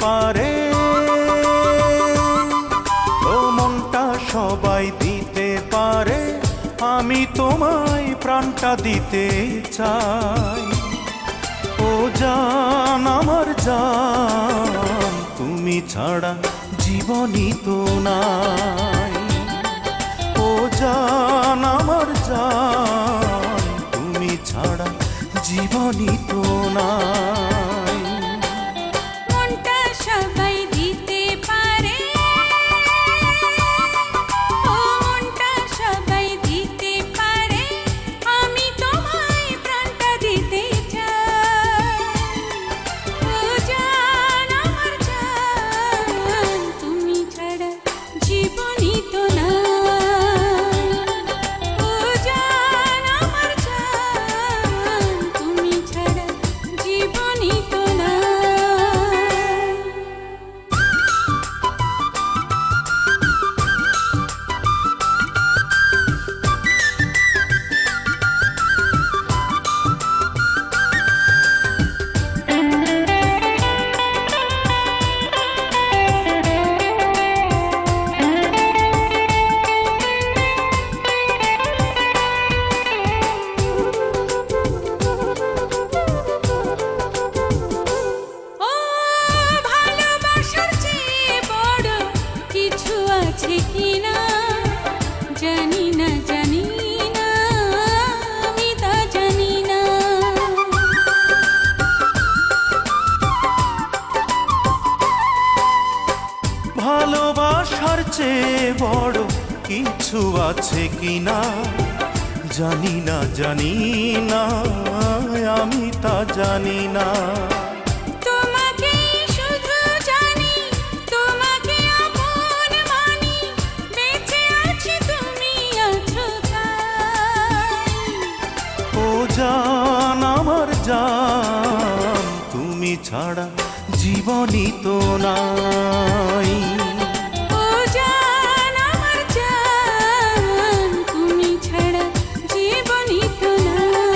পারে, ও মনটা সবাই দিতে পারে, আমি তোমায় প্রাণটা দিতে চাই। ও জান আমার জান, তুমি ছাড়া জীবনই তো নাই। ও জান আমার জান, তুমি ছাড়া জীবনই তো নাই। মনটা সবাই দিতে পারে, ও মনটা সবাই দিতে পারে, আমি তোমায় প্রাণটা দিতে চাই। ও জান আমার জান, তুমি ছাড়া জীবনই তো নাই। ও জান আমার জান, তুমি ছাড়া জীবনই তো নাই। ও ভালোবাসার চেয়ে বড় কিছু আছে কিনা জানি না, জানি না, আমি তা জানি না। ভালোবাসার চেয়ে বড় কিছু আছে কিনা জানি না, জানি না, আমি তা জানি না। তোমাকে শুধু জানি, তোমাকে আপন মানি, বেঁচে আছি তুমি আছো তাই। ও জান আমার জান, তুমি ছাড়া জীবনই তো নাই। ও জান আমার জান, তুমি ছাড়া জীবনই তো নাই।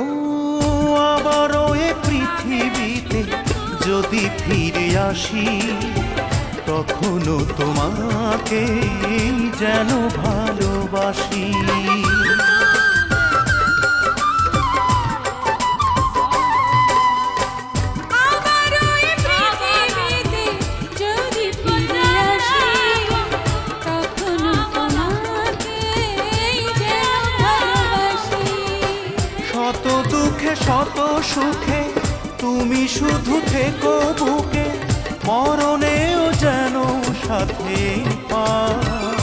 ও আবারও এ পৃথিবীতে যদি ফিরে আসি, তখনও তোমাকে যেন ভালোবাসি। আবারও এই পৃথিবীতে যদি ফিরে আসি, তখনও তোমাকে যেন ভালোবাসি। শত দুঃখে শত সুখে তুমি শুধু থেকো বুকে, মরণেও যেন সাথে পাই।